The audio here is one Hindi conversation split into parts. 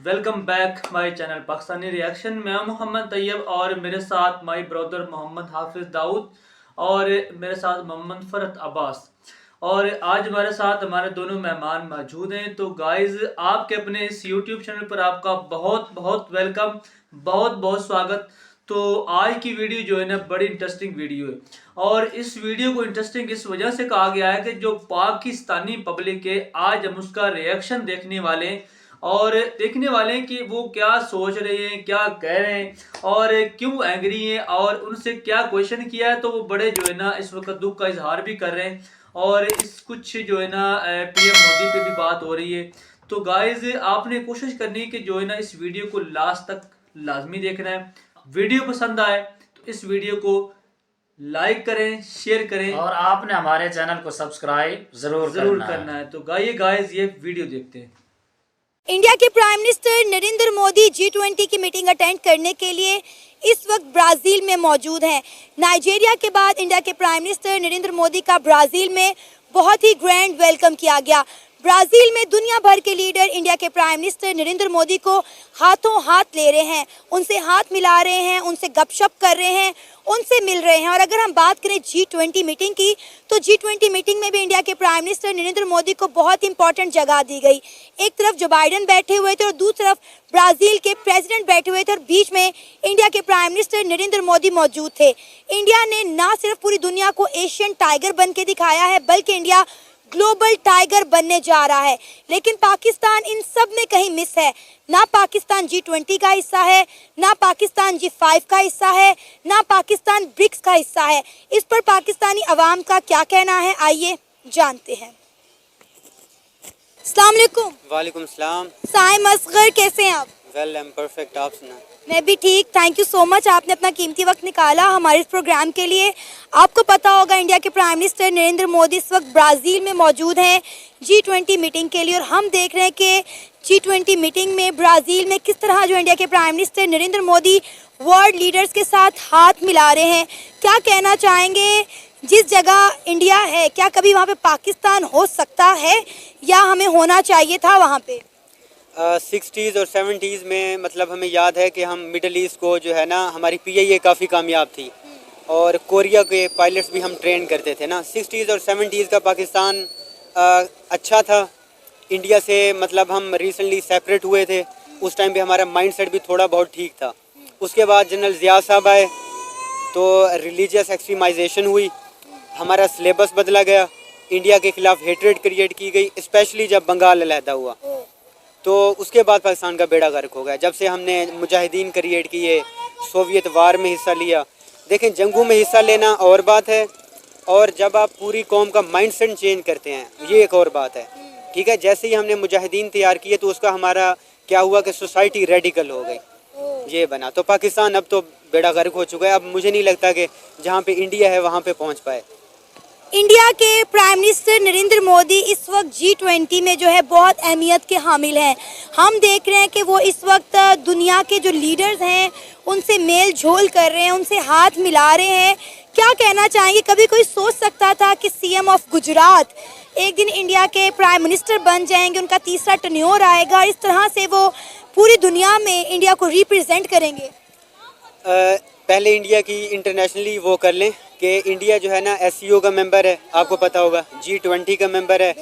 Welcome back my channel Pakistani reaction. मैं मोहम्मद तैयब और मेरे साथ माय ब्रदर मोहम्मद हाफिज दाऊद और मेरे साथ मोहम्मद फरत अब्बास। और आज हमारे साथ हमारे दोनों मेहमान मौजूद हैं। तो गाइज आपके अपने इस यूट्यूब चैनल पर आपका बहुत बहुत वेलकम, बहुत बहुत स्वागत। तो आज की वीडियो जो है ना बड़ी इंटरेस्टिंग वीडियो है और इस वीडियो को इंटरेस्टिंग इस वजह से कहा गया है कि जो पाकिस्तानी पब्लिक है आज हम उसका रिएक्शन देखने वाले हैं और देखने वाले हैं कि वो क्या सोच रहे हैं, क्या कह रहे हैं और क्यों एंग्री हैं और उनसे क्या क्वेश्चन किया है। तो वो बड़े जो है ना इस वक्त दुख का इजहार भी कर रहे हैं और इस कुछ जो है ना पीएम मोदी पे भी बात हो रही है। तो गाइज आपने कोशिश करनी है कि जो है ना इस वीडियो को लास्ट तक लाजमी देखना है। वीडियो पसंद आए तो इस वीडियो को लाइक करें, शेयर करें और आपने हमारे चैनल को सब्सक्राइब जरूर करना है। तो गाइस ये वीडियो देखते हैं। इंडिया के prime minister Narendra Modi G20 की मीटिंग अटेंड करने के लिए इस वक्त ब्राज़ील में मौजूद हैं। नाइजीरिया के बाद इंडिया के प्राइम मिनिस्टर नरेंद्र मोदी का ब्राज़ील में बहुत ही ग्रैंड वेलकम किया गया। ब्राज़ील में दुनिया भर के लीडर इंडिया के प्राइम मिनिस्टर नरेंद्र मोदी को हाथों हाथ ले रहे हैं, उनसे हाथ मिला रहे हैं, उनसे गपशप कर रहे हैं, उनसे मिल रहे हैं। और अगर हम बात करें G20 मीटिंग की तो G20 मीटिंग में भी इंडिया के प्राइम मिनिस्टर नरेंद्र मोदी को बहुत इंपॉर्टेंट जगह दी गई। एक तरफ जो बाइडेन बैठे हुए थे और दूसरी तरफ ब्राज़ील के प्रेसिडेंट बैठे हुए थे और बीच में इंडिया के प्राइम मिनिस्टर नरेंद्र मोदी मौजूद थे। इंडिया ने ना सिर्फ पूरी दुनिया को एशियन टाइगर बन के दिखाया है बल्कि इंडिया ग्लोबल टाइगर बनने जा रहा है। लेकिन पाकिस्तान इन सब में कहीं मिस है। ना पाकिस्तान G20 का हिस्सा है, ना पाकिस्तान G5 का हिस्सा है, ना पाकिस्तान ब्रिक्स का हिस्सा है। इस पर पाकिस्तानी अवाम का क्या कहना है, आइए जानते हैं। अस्सलाम वालेकुम। वालेकुम सलाम। साइम असगर, कैसे हैं आप? वेल आई एम परफेक्ट, आप सुना? मैं भी ठीक, थैंक यू सो मच। आपने अपना कीमती वक्त निकाला हमारे इस प्रोग्राम के लिए। आपको पता होगा इंडिया के प्राइम मिनिस्टर नरेंद्र मोदी इस वक्त ब्राज़ील में मौजूद हैं G20 मीटिंग के लिए और हम देख रहे हैं कि G20 मीटिंग में ब्राज़ील में किस तरह जो इंडिया के prime minister Narendra Modi world leaders के साथ हाथ मिला रहे हैं। क्या कहना चाहेंगे, जिस जगह इंडिया है क्या कभी वहाँ पे पाकिस्तान हो सकता है या हमें होना चाहिए था वहाँ पे? 60s और 70s में मतलब हमें याद है कि हम मिडल ईस्ट को जो है ना हमारी PIA काफ़ी कामयाब थी और कोरिया के पायलट्स भी हम ट्रेन करते थे ना। 60s और 70s का पाकिस्तान अच्छा था। इंडिया से मतलब हम रिसेंटली सेपरेट हुए थे, उस टाइम पे हमारा माइंडसेट भी थोड़ा बहुत ठीक था। उसके बाद जनरल ज़िया साहब आए तो रिलीजियस एक्सट्रीमाइजेशन हुई, हमारा सिलेबस बदला गया, इंडिया के ख़िलाफ़ हेट्रेड क्रिएट की गई, स्पेशली जब बंगाल अलहदा हुआ तो उसके बाद पाकिस्तान का बेड़ा गर्क हो गया। जब से हमने मुजाहिदीन क्रिएट किए, सोवियत वार में हिस्सा लिया। देखें, जंगों में हिस्सा लेना और बात है और जब आप पूरी कौम का माइंडसेट चेंज करते हैं ये एक और बात है। ठीक है, जैसे ही हमने मुजाहिदीन तैयार किए तो उसका हमारा क्या हुआ कि सोसाइटी रेडिकल हो गई, ये बना। तो पाकिस्तान अब तो बेड़ा गर्क हो चुका है। अब मुझे नहीं लगता कि जहाँ पे इंडिया है वहाँ पे पहुँच पाए। इंडिया के प्राइम मिनिस्टर नरेंद्र मोदी इस वक्त G20 में जो है बहुत अहमियत के हामिल हैं। हम देख रहे हैं कि वो इस वक्त दुनिया के जो लीडर्स हैं उनसे मेल झोल कर रहे हैं, उनसे हाथ मिला रहे हैं। क्या कहना चाहेंगे, कभी कोई सोच सकता था कि CM ऑफ गुजरात एक दिन इंडिया के प्राइम मिनिस्टर बन जाएंगे, उनका तीसरा टर्न्योर आएगा, इस तरह से वो पूरी दुनिया में इंडिया को रिप्रेजेंट करेंगे? पहले इंडिया की इंटरनेशनली वो कर लें कि इंडिया जो है ना SCO का मेंबर है, आपको पता होगा, G20 का मेंबर है,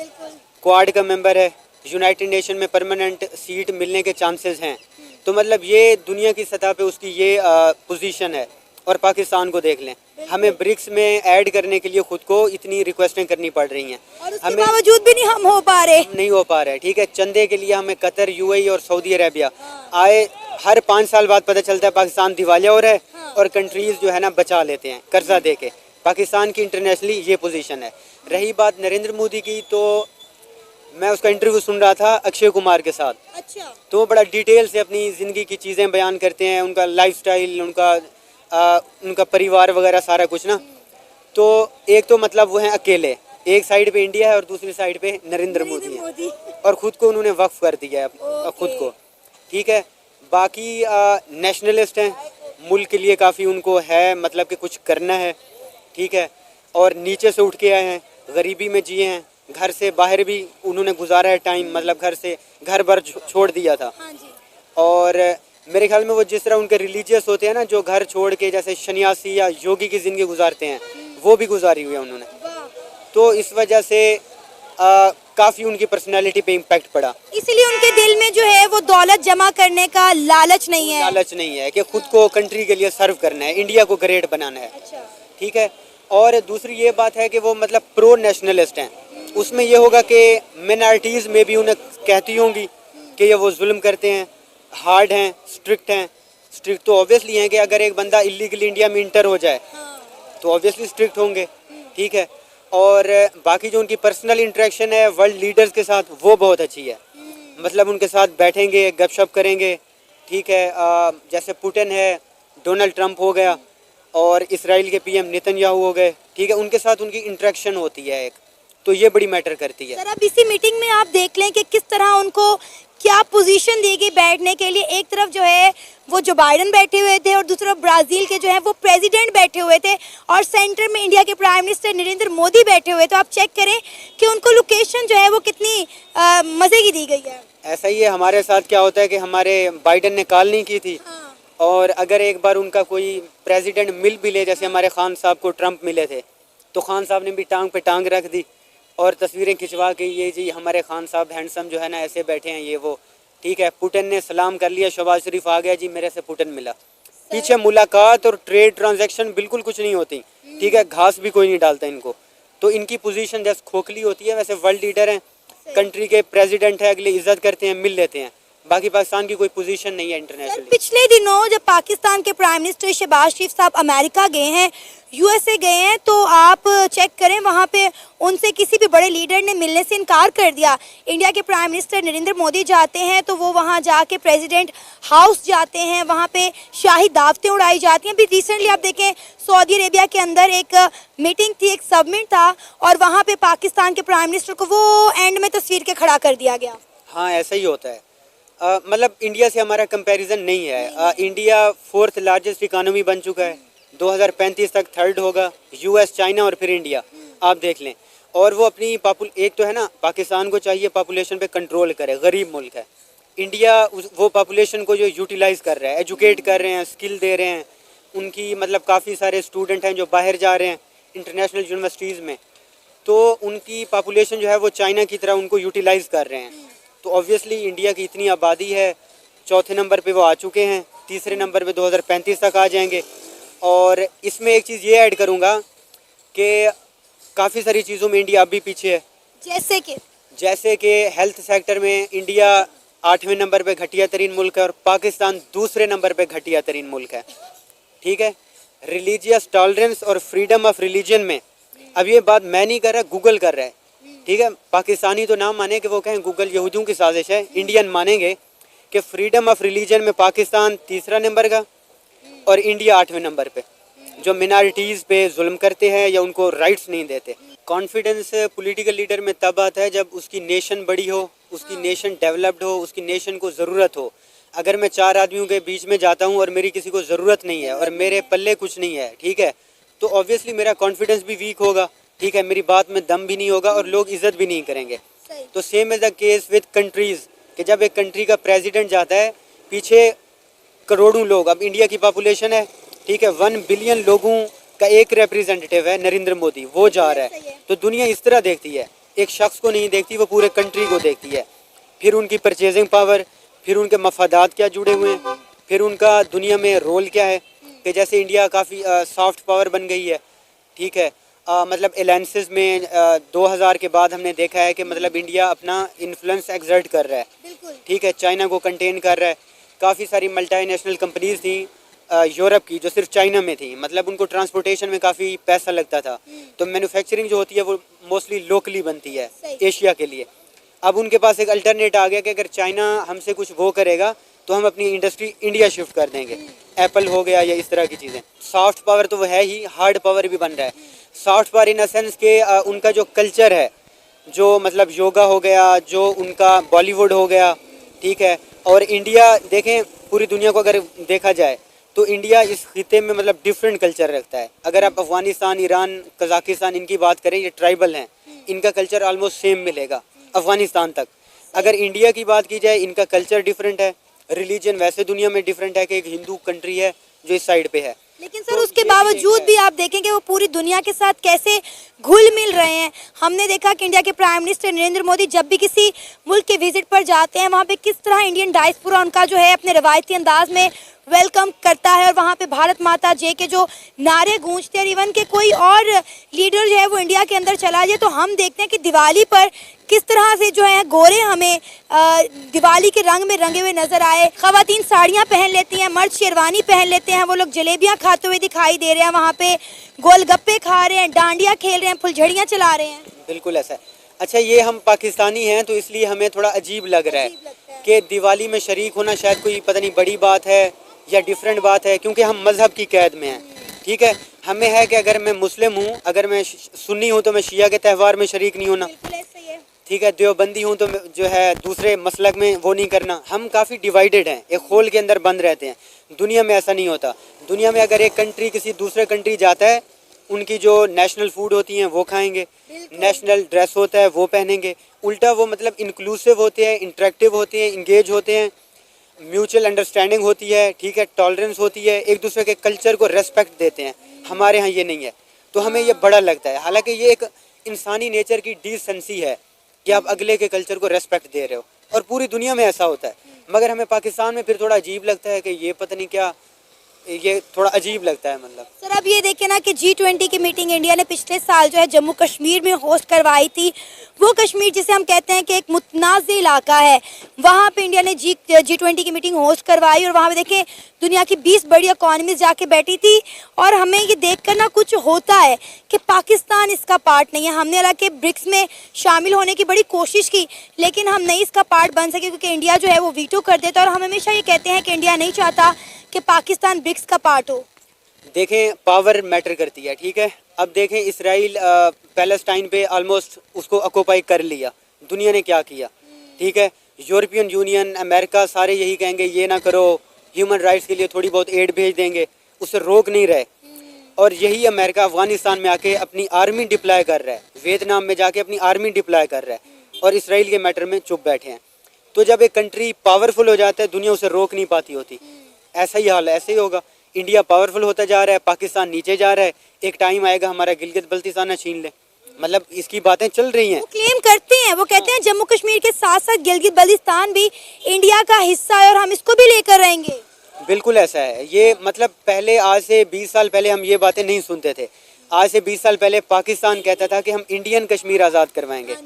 क्वाड का मेंबर है, यूनाइटेड नेशन में परमानेंट सीट मिलने के चांसेस हैं। तो मतलब ये दुनिया की सतह पे उसकी ये पोजीशन है। और पाकिस्तान को देख लें, हमें ब्रिक्स में ऐड करने के लिए खुद को इतनी रिक्वेस्टें करनी पड़ रही हैं और उसके बावजूद भी नहीं हम हो पा रहे, नहीं हो पा रहे। ठीक है, चंदे के लिए हमें कतर, UAE और सऊदी अरेबिया आए, हर 5 साल बाद पता चलता है पाकिस्तान दिवालिया हो रहा है और कंट्रीज़ जो है ना बचा लेते हैं कर्जा दे के। पाकिस्तान की इंटरनेशनली ये पोजीशन है। रही बात नरेंद्र मोदी की, तो मैं उसका इंटरव्यू सुन रहा था अक्षय कुमार के साथ। अच्छा। तो बड़ा डिटेल से अपनी ज़िंदगी की चीज़ें बयान करते हैं, उनका लाइफस्टाइल, उनका परिवार वगैरह सारा कुछ ना। तो एक तो मतलब वो हैं अकेले, एक साइड पे इंडिया है और दूसरी साइड पे नरेंद्र मोदी है और ख़ुद को उन्होंने वक्फ कर दिया है खुद को। ठीक है, बाकी नेशनलिस्ट हैं, मुल्क के लिए काफ़ी उनको है मतलब कि कुछ करना है। ठीक है, और नीचे से उठ के आए हैं, गरीबी में जिए हैं, घर से बाहर भी उन्होंने गुजारा है टाइम, मतलब घर से घर भर छोड़ दिया था। और मेरे ख्याल में वो जिस तरह उनके रिलीजियस होते हैं ना, जो घर छोड़ के जैसे सन्यासी या योगी की ज़िंदगी गुजारते हैं, वो भी गुजारी हुई है उन्होंने। तो इस वजह से काफ़ी उनकी पर्सनैलिटी पे इम्पैक्ट पड़ा। इसीलिए उनके दिल में जो है वो दौलत जमा करने का लालच नहीं है। लालच नहीं है कि खुद को कंट्री के लिए सर्व करना है, इंडिया को ग्रेट बनाना है। अच्छा। ठीक है। और दूसरी ये बात है कि वो मतलब प्रो नेशनलिस्ट हैं। उसमें ये होगा कि मिनॉरिटीज़ में भी उन्हें कहती होंगी कि ये वो जुल्म करते हैं, हार्ड हैं, स्ट्रिक्ट हैं। स्ट्रिक्ट तो ऑब्वियसली हैं कि अगर एक बंदा इलीगली इंडिया में इंटर हो जाए तो ऑब्वियसली स्ट्रिक्ट होंगे। ठीक है। और बाकी जो उनकी पर्सनल इंटरेक्शन है वर्ल्ड लीडर्स के साथ, वो बहुत अच्छी है। मतलब उनके साथ बैठेंगे, गपशप करेंगे। ठीक है। जैसे पुतिन है, डोनाल्ड ट्रंप हो गया, और इसराइल के पीएम नेतन्याहू हो गए। ठीक है। उनके साथ उनकी इंटरेक्शन होती है एक, तो ये बड़ी मैटर करती है। सर अब इसी मीटिंग में आप देख लें कि किस तरह उनको क्या पोजीशन दी गई बैठने के लिए। एक तरफ जो है वो जो बाइडन बैठे हुए थे और दूसरी तरफ ब्राज़ील के जो है वो प्रेसिडेंट बैठे हुए थे, और सेंटर में इंडिया के प्राइम मिनिस्टर नरेंद्र मोदी बैठे हुए। तो आप चेक करें कि उनको लोकेशन जो है वो कितनी मज़े की दी गई है। ऐसा ही है हमारे साथ। क्या होता है कि हमारे बाइडन ने कॉल नहीं की थी, और अगर एक बार उनका कोई प्रेसिडेंट मिल भी ले, जैसे हमारे खान साहब को ट्रंप मिले थे, तो खान साहब ने भी टांग पे टांग रख दी और तस्वीरें खिंचवा के ये जी हमारे खान साहब हैंडसम जो है ना ऐसे बैठे हैं, ये वो। ठीक है। पुतिन ने सलाम कर लिया, शहबाज शरीफ आ गया जी मेरे से पुतिन मिला। पीछे मुलाकात और ट्रेड ट्रांजैक्शन बिल्कुल कुछ नहीं होती। ठीक है। घास भी कोई नहीं डालता इनको। तो इनकी पोजीशन जैसे खोखली होती है, वैसे वर्ल्ड लीडर हैं, कंट्री के प्रेसिडेंट है, अगले इज्जत करते हैं, मिल लेते हैं। बाकी पाकिस्तान की कोई पोजीशन नहीं है इंटरनेशनल। पिछले दिनों जब पाकिस्तान के प्राइम मिनिस्टर शहबाज शरीफ साहब अमेरिका गए हैं, यूएसए गए हैं, तो आप चेक करें वहाँ पे उनसे किसी भी बड़े लीडर ने मिलने से इनकार कर दिया। इंडिया के प्राइम मिनिस्टर नरेंद्र मोदी जाते हैं तो वो वहाँ जाके प्रेसिडेंट हाउस जाते हैं, वहाँ पे शाही दावतें उड़ाई जाती हैं। अभी रिसेंटली आप देखें सऊदी अरेबिया के अंदर एक मीटिंग थी, एक समिट था, और वहाँ पे पाकिस्तान के प्राइम मिनिस्टर को वो एंड में तस्वीर के खड़ा कर दिया गया। हाँ, ऐसा ही होता है। मतलब इंडिया से हमारा कंपैरिजन नहीं है। इंडिया 4th लार्जेस्ट इकानमी बन चुका है, 2035 तक 3rd होगा। यूएस, चाइना और फिर इंडिया, आप देख लें। और वो अपनी एक तो है ना, पाकिस्तान को चाहिए पॉपुलेशन पे कंट्रोल करे, गरीब मुल्क है। इंडिया वो पॉपुलेशन को जो यूटिलाइज़ कर रहा है, एजुकेट कर रहे हैं, स्किल दे रहे हैं। उनकी मतलब काफ़ी सारे स्टूडेंट हैं जो बाहर जा रहे हैं इंटरनेशनल यूनिवर्सिटीज़ में, तो उनकी पॉपुलेशन जो है वो चाइना की तरह उनको यूटिलाइज़ कर रहे हैं। तो ऑब्वियसली इंडिया की इतनी आबादी है, 4थे नंबर पे वो आ चुके हैं, 3रे नंबर पे 2035 तक आ जाएंगे। और इसमें एक चीज़ ये ऐड करूँगा कि काफ़ी सारी चीज़ों में इंडिया अभी पीछे है। जैसे कि हेल्थ सेक्टर में इंडिया 8वें नंबर पे घटिया तरीन मुल्क है, और पाकिस्तान 2रे नंबर पे घटिया तरीन मुल्क है। ठीक है। रिलीजियस टॉलरेंस और फ्रीडम ऑफ रिलीजन में, अब ये बात मैं नहीं कर रहा, गूगल कर रहा है। ठीक है। पाकिस्तानी तो ना माने कि वो कहें गूगल यहूदियों की साजिश है, इंडियन मानेंगे कि फ्रीडम ऑफ रिलीजन में पाकिस्तान 3रा नंबर का और इंडिया 8वें नंबर पे, जो मिनॉरिटीज़ पे जुल्म करते हैं या उनको राइट्स नहीं देते। कॉन्फिडेंस पॉलिटिकल लीडर में तब आता है जब उसकी नेशन बड़ी हो, उसकी नेशन डेवलप्ड हो, उसकी नेशन को ज़रूरत हो। अगर मैं 4 आदमियों के बीच में जाता हूँ और मेरी किसी को ज़रूरत नहीं है और मेरे पल्ले कुछ नहीं है, ठीक है, तो ऑब्वियसली मेरा कॉन्फिडेंस भी वीक होगा। ठीक है। मेरी बात में दम भी नहीं होगा और लोग इज्जत भी नहीं करेंगे। तो same is the case with countries, कि जब एक कंट्री का प्रेसिडेंट जाता है, पीछे करोड़ों लोग, अब इंडिया की पॉपुलेशन है, ठीक है, 1 बिलियन लोगों का एक रिप्रेजेंटेटिव है नरेंद्र मोदी, वो जा रहा है। तो दुनिया इस तरह देखती है, एक शख्स को नहीं देखती, वो पूरे कंट्री को देखती है। फिर उनकी परचेजिंग पावर, फिर उनके मफादात क्या जुड़े हुए हैं, फिर उनका दुनिया में रोल क्या है। कि जैसे इंडिया काफ़ी सॉफ्ट पावर बन गई है। ठीक है। मतलब अलायंसेस में 2000 के बाद हमने देखा है कि मतलब इंडिया अपना इन्फ्लुएंस एक्सर्ट कर रहा है। ठीक है। चाइना को कंटेन कर रहा है। काफ़ी सारी मल्टीनेशनल कंपनीज थी यूरोप की जो सिर्फ चाइना में थी, मतलब उनको ट्रांसपोर्टेशन में काफ़ी पैसा लगता था, तो मैन्युफैक्चरिंग जो होती है वो मोस्टली लोकली बनती है एशिया के लिए। अब उनके पास एक अल्टरनेट आ गया कि अगर चाइना हमसे कुछ वो करेगा तो हम अपनी इंडस्ट्री इंडिया शिफ्ट कर देंगे, एप्पल हो गया या इस तरह की चीज़ें। सॉफ्ट पावर तो वो है ही, हार्ड पावर भी बन रहा है। Soft power in a sense के उनका जो कल्चर है, जो मतलब योगा हो गया, जो उनका बॉलीवुड हो गया, ठीक है। और इंडिया देखें, पूरी दुनिया को अगर देखा जाए तो इंडिया इस खिते में मतलब डिफरेंट कल्चर रखता है। अगर आप अफगानिस्तान, ईरान, कजाकिस्तान इनकी बात करें, ये ट्राइबल हैं, इनका कल्चर ऑलमोस्ट सेम मिलेगा अफगानिस्तान तक। अगर इंडिया की बात की जाए, इनका कल्चर डिफरेंट है, रिलीजन वैसे दुनिया में डिफरेंट है कि एक हिंदू कंट्री है जो इस साइड पे है। लेकिन सर उसके बावजूद भी आप देखेंगे वो पूरी दुनिया के साथ कैसे घुल मिल रहे हैं। हमने देखा कि इंडिया के प्राइम मिनिस्टर नरेंद्र मोदी जब भी किसी मुल्क के विजिट पर जाते हैं वहाँ पे किस तरह इंडियन डायस्पोरा उनका जो है अपने रवायती अंदाज में वेलकम करता है और वहाँ पे भारत माता जय के जो नारे गूंजते हैं। और इवन के कोई और लीडर जो है वो इंडिया के अंदर चला जाए तो हम देखते हैं कि दिवाली पर किस तरह से जो है गोरे हमें दिवाली के रंग में रंगे हुए नजर आए। खवातीन साड़ियाँ पहन लेती हैं, मर्द शेरवानी पहन लेते हैं, वो लोग जलेबियाँ खाते हुए दिखाई दे रहे हैं, वहाँ पे गोलगप्पे खा रहे हैं, डांडिया खेल रहे हैं, फुलझड़ियाँ चला रहे हैं। बिल्कुल ऐसा है। अच्छा, ये हम पाकिस्तानी हैं तो इसलिए हमें थोड़ा अजीब लग रहा है कि दिवाली में शरीक होना शायद कोई पता नहीं बड़ी बात है या डिफरेंट बात है, क्योंकि हम मज़हब की कैद में हैं। ठीक है, हमें है कि अगर मैं मुस्लिम हूँ, अगर मैं सुन्नी हूँ तो मैं शिया के त्यौहार में शरीक नहीं होना। ठीक है, देवबंदी हूँ तो जो है दूसरे मसलक में वो नहीं करना। हम काफ़ी डिवाइडेड हैं, एक खोल के अंदर बंद रहते हैं। दुनिया में ऐसा नहीं होता। दुनिया में अगर एक कंट्री किसी दूसरे कंट्री जाता है, उनकी जो नेशनल फूड होती हैं वो खाएंगे, नेशनल ड्रेस होता है वो पहनेंगे। उल्टा वो मतलब इंक्लूसिव होते हैं, इंटरेक्टिव होते हैं, इंगेज होते हैं, म्यूचुअल अंडरस्टैंडिंग होती है। ठीक है, टॉलरेंस होती है, एक दूसरे के कल्चर को रेस्पेक्ट देते हैं। हमारे यहाँ ये नहीं है, तो हमें ये बड़ा लगता है। हालांकि ये एक इंसानी नेचर की डिसेंसी है कि आप अगले के कल्चर को रेस्पेक्ट दे रहे हो, और पूरी दुनिया में ऐसा होता है। मगर हमें पाकिस्तान में फिर थोड़ा अजीब लगता है कि ये पता नहीं क्या, ये थोड़ा अजीब लगता है। मतलब सर अब ये देखें ना कि G20 की मीटिंग इंडिया ने पिछले साल जो है जम्मू कश्मीर में होस्ट करवाई थी। वो कश्मीर जिसे हम कहते हैं कि एक मुतनाज़ इलाका है, वहाँ पे इंडिया ने G20 की मीटिंग होस्ट करवाई और वहाँ पे देखें दुनिया की 20 बड़ी इकॉनमीज जाके बैठी थी। और हमें ये देखकर ना कुछ होता है कि पाकिस्तान इसका पार्ट नहीं है। हमने हालांकि ब्रिक्स में शामिल होने की बड़ी कोशिश की, लेकिन हम नहीं इसका पार्ट बन सके क्योंकि इंडिया जो है वो वीटो कर देता है। और हम हमेशा ये कहते हैं कि इंडिया नहीं चाहता कि पाकिस्तान ब्रिक्स का पार्ट हो। देखें, पावर मैटर करती है। ठीक है, अब देखें इसराइल पैलेस्टाइन पे ऑलमोस्ट उसको ऑक्यूपाई कर लिया। दुनिया ने क्या किया? ठीक है, यूरोपियन यूनियन, अमेरिका सारे यही कहेंगे ये ना करो, ह्यूमन राइट्स के लिए थोड़ी बहुत एड भेज देंगे, उससे रोक नहीं रहे। और यही अमेरिका अफगानिस्तान में आके अपनी आर्मी डिप्लॉय कर रहा है, वियतनाम में जाके अपनी आर्मी डिप्लॉय कर रहा है, और इसराइल के मैटर में चुप बैठे हैं। तो जब एक कंट्री पावरफुल हो जाता है, दुनिया उसे रोक नहीं पाती होती। ऐसा ही हाल है, ऐसे ही होगा। इंडिया पावरफुल होता जा रहा है, पाकिस्तान नीचे जा रहा है, एक टाइम आएगा हमारा गिलगित बल्तिस्तान छीन ले। मतलब इसकी बातें चल रही हैं। वो क्लेम करते हैं, वो कहते हैं जम्मू कश्मीर के साथ साथ गिलगित बल्तिस्तान भी इंडिया का हिस्सा है और हम इसको भी लेकर रहेंगे। बिल्कुल ऐसा है। ये मतलब पहले आज से 20 साल पहले हम ये बातें नहीं सुनते थे। आज से 20 साल पहले पाकिस्तान कहता था कि हम इंडियन कश्मीर आज़ाद करवाएंगे।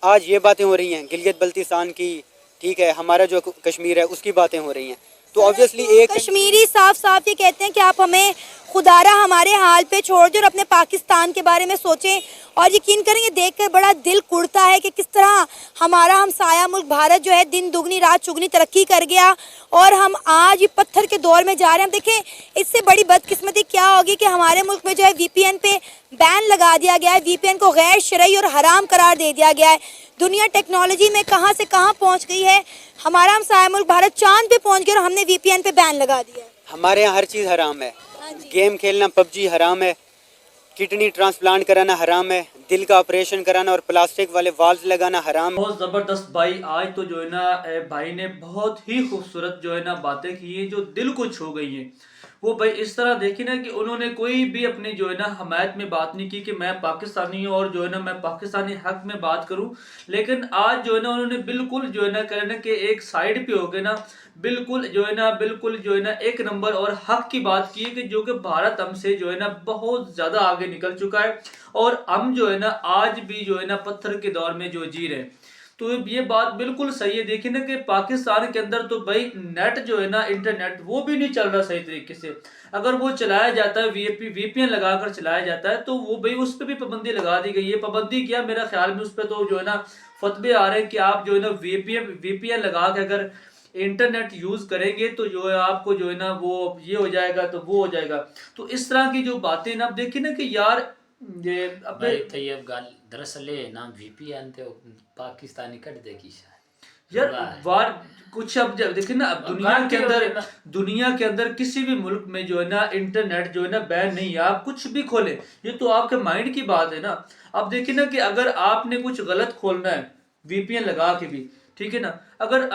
आज ये बातें हो रही हैं गिलगित बल्तिस्तान की। ठीक है, हमारा जो कश्मीर है उसकी बातें हो रही हैं। तो ऑब्वियसली एक कश्मीरी साफ साफ ये कहते हैं कि आप हमें खुदारा हमारे हाल पे छोड़ दें और अपने पाकिस्तान के बारे में सोचें। और यकीन करें ये देखकर बड़ा दिल कुड़ता है कि किस तरह हमारा हमसाया मुल्क भारत जो है दिन दुगनी रात चुगनी तरक्की कर गया और हम आज ये पत्थर के दौर में जा रहे हैं। हम देखें इससे बड़ी बदकिस्मती क्या होगी कि हमारे मुल्क में जो है VPN पे बैन लगा दिया गया है, VPN को गैर शरई और हराम करार दे दिया गया है। दुनिया टेक्नोलॉजी में कहाँ से कहाँ पहुँच गई है। हमारा हमसाया मुल्क भारत चांद पे पहुँच गया और हमने VPN पे बैन लगा दिया है। हमारे यहाँ हर चीज़ हराम है। गेम खेलना PUBG हराम है, किडनी ट्रांसप्लांट कराना हराम है, दिल का ऑपरेशन कराना और प्लास्टिक वाले वाल्व लगाना हराम है। बहुत ज़बरदस्त भाई, आज तो जो है ना भाई ने बहुत ही खूबसूरत जो है ना बातें की हैं जो दिल को छू गई हैं। वो भाई इस तरह देखी ना कि उन्होंने कोई भी अपनी जो है ना हमायत में बात नहीं की कि मैं पाकिस्तानी हूँ और जो है ना मैं पाकिस्तानी हक में बात करूँ। लेकिन आज जो है ना उन्होंने बिल्कुल जो है ना कहना कि एक साइड पे हो गए ना, बिल्कुल जो है ना एक नंबर और हक की बात की है कि जो कि भारत हमसे जो है ना बहुत ज़्यादा आगे निकल चुका है और हम जो है ना आज भी जो है ना पत्थर के दौर में जो जी रहे हैं। तो ये बात बिल्कुल सही है। देखिए ना कि पाकिस्तान के अंदर तो भाई नेट जो है ना इंटरनेट वो भी नहीं चल रहा सही तरीके से। अगर वो चलाया जाता है VPN लगाकर चलाया जाता है तो वो भाई उस पर भी पाबंदी लगा दी गई है। पाबंदी क्या, मेरा ख्याल में उस पर तो जो है ना फतवे आ रहे हैं कि आप जो है ना VPN लगा के अगर इंटरनेट यूज करेंगे तो जो है आपको जो है ना वो ये हो जाएगा तो वो हो जाएगा। तो इस तरह की जो बातें ना, आप देखिए ना कि यार ये अपने भाई तैयब गाल दरअसल ये नाम VPN थे पाकिस्तानी कट देखी शायद यार वार कुछ। अब जब देखिए ना अब दुनिया के अंदर किसी भी मुल्क में जो है ना इंटरनेट जो है ना बैन नहीं है। आप कुछ भी खोलें, ये तो आपके माइंड की बात है ना। अब देखिए ना कि अगर आपने कुछ गलत खोलना है VPN लगा के भी, ठीक है ना। अगर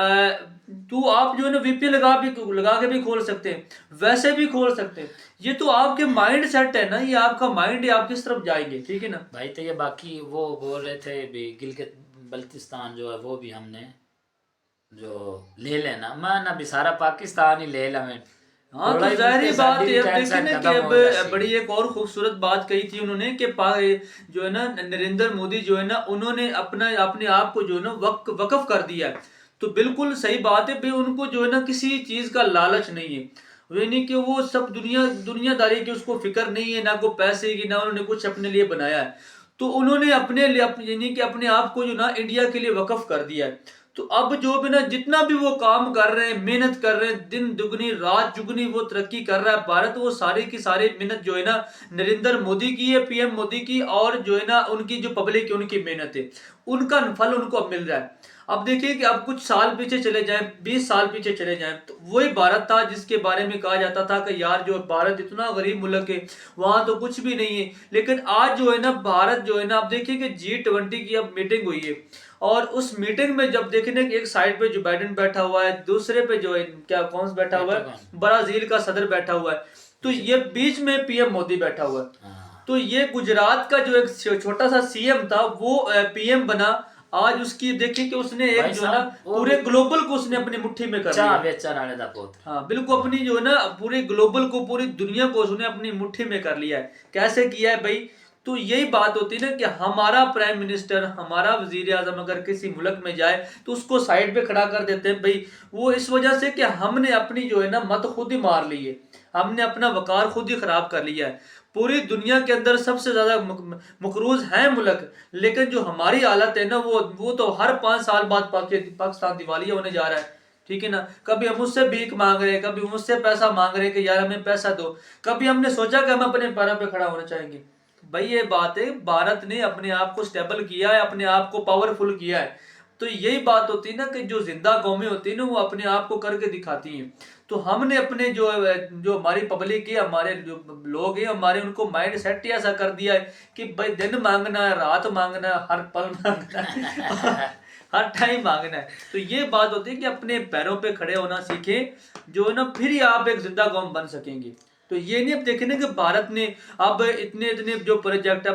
तो आप जो है ना VPN लगा के भी खोल सकते हैं, वैसे भी खोल सकते हैं। ये तो आपके माइंड सेट है ना, ये आपका माइंड है, आप किस तरफ जाएंगे, ठीक है ना भाई। तो ये बाकी वो बोल रहे थे भी गिलगित बल्तिस्तान जो है वो भी हमने जो ले लेना, मैं ना भी सारा पाकिस्तान ही ले ला मैं। हाँ तो जाहिर बात है। अब देखिए ना कि अब बड़ी एक और खूबसूरत बात कही थी उन्होंने कि जो है ना नरेंद्र मोदी जो है ना उन्होंने अपने आप को जो है ना वक्फ कर दिया है। तो बिल्कुल सही बात है भाई, उनको जो है ना किसी चीज का लालच नहीं है, वे नहीं कि वो सब दुनियादारी की उसको फिक्र नहीं है, ना को पैसे की, ना उन्होंने कुछ अपने लिए बनाया है। तो उन्होंने अपने लिए यानी कि अपने आप को जो ना इंडिया के लिए वक्फ कर दिया है। तो अब जो भी ना जितना भी वो काम कर रहे हैं, मेहनत कर रहे हैं, दिन दुगनी रात जुगनी वो तरक्की कर रहा है भारत, वो सारे की सारे मेहनत जो है ना नरेंद्र मोदी की है, PM मोदी की, और जो है ना उनकी जो पब्लिक है उनकी मेहनत है, उनका फल उनको अब मिल रहा है। अब देखिए कि अब कुछ साल पीछे चले जाएं, 20 साल पीछे चले जाएं, तो वही भारत था जिसके बारे में कहा जाता था कि यार जो भारत इतना गरीब मुल्क है, वहां तो कुछ भी नहीं है। लेकिन आज जो है ना भारत जो है ना, आप देखिए कि G20 की अब मीटिंग हुई है, और उस मीटिंग में जब देखें कि एक साइड पे जो बाइडेन बैठा हुआ है, दूसरे पे जो है क्या कौन बैठा हुआ है, ब्राजील का सदर बैठा हुआ है, तो ये बीच में PM मोदी बैठा हुआ है। तो ये गुजरात का जो एक छोटा सा CM था वो PM बना। आज उसकी देखिए कि उसने एक जो है ना पूरे ग्लोबल को उसने अपनी मुट्ठी में कर लिया। हाँ बिल्कुल, अपनी जो है ना पूरे ग्लोबल को, पूरी दुनिया को उसने अपनी मुट्ठी में कर लिया है। कैसे किया है भाई? तो यही बात होती है ना कि हमारा प्राइम मिनिस्टर, हमारा वजीर आजम अगर किसी मुल्क में जाए तो उसको साइड पे खड़ा कर देते हैं भाई, वो इस वजह से कि हमने अपनी जो है ना मत खुद ही मार ली है, हमने अपना वकार खुद ही खराब कर लिया है। पूरी दुनिया के अंदर सबसे ज्यादा मकरूज है मुल्क, लेकिन जो हमारी हालत है ना वो तो हर 5 साल बाद पाकिस्तान दिवालिया होने जा रहा है, ठीक है ना। कभी हम उससे भीख मांग रहे हैं, कभी मुझसे पैसा मांग रहे हैं कि यार हमें पैसा दो, कभी हमने सोचा कि हम अपने पैरों पे खड़ा होना चाहेंगे। भाई ये बात है, भारत ने अपने आप को स्टेबल किया है, अपने आप को पावरफुल किया है। तो यही बात होती है ना कि जो जिंदा कौमें होती है ना वो अपने आप को करके दिखाती हैं। तो हमने अपने जो हमारी पब्लिक है, हमारे जो लोग हैं हमारे, उनको माइंड सेट ही ऐसा कर दिया है कि भाई दिन मांगना है, रात मांगना है, हर पल मांगना है हर टाइम मांगना है। तो ये बात होती है कि अपने पैरों पे खड़े होना सीखें, जो है ना फिर ही आप एक जिंदा कौम बन सकेंगे। तो ये नहीं, अब देखें ना कि भारत ने अब इतने जो प्रोजेक्ट,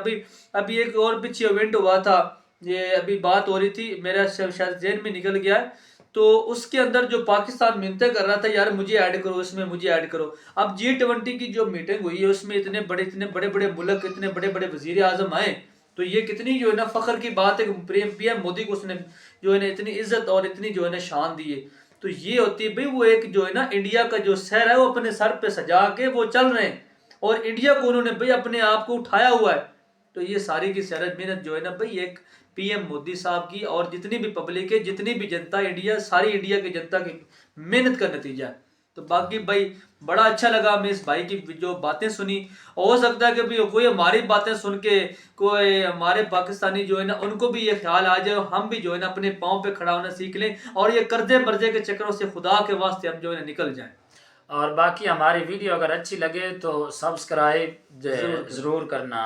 अभी एक और पीछे इवेंट हुआ था, ये अभी बात हो रही थी, मेरा शायद जेहन में निकल गया है, तो उसके अंदर जो पाकिस्तान मिन्नतें कर रहा था यार मुझे ऐड करो इसमें, मुझे ऐड करो। अब G20 की जो मीटिंग हुई है उसमें इतने बड़े बड़े मुल्क, इतने बड़े बड़े वजीर आजम आए, तो ये कितनी जो है ना फख्र की बात है कि PM मोदी को उसने जो है ना इतनी इज्जत और इतनी जो है ना शान दी है। तो ये होती है भाई वो एक जो है ना इंडिया का जो सर है वो अपने सर पे सजा के वो चल रहे हैं, और इंडिया को उन्होंने भाई अपने आप को उठाया हुआ है। तो ये सारी की सारी मेहनत जो है ना भाई एक PM मोदी साहब की, और जितनी भी पब्लिक है, जितनी भी जनता इंडिया, सारी इंडिया की जनता की मेहनत का नतीजा है। तो बाकी भाई बड़ा अच्छा लगा हमें इस भाई की जो बातें सुनी। हो सकता है कि भाई कोई हमारी बातें सुन के कोई हमारे पाकिस्तानी जो है ना उनको भी ये ख्याल आ जाए, हम भी जो है ना अपने पाँव पे खड़ा होना सीख लें, और ये कर्जे मर्जे के चक्करों से खुदा के वास्ते हम जो है निकल जाएं। और बाकी हमारी वीडियो अगर अच्छी लगे तो सब्सक्राइब जरूर करना।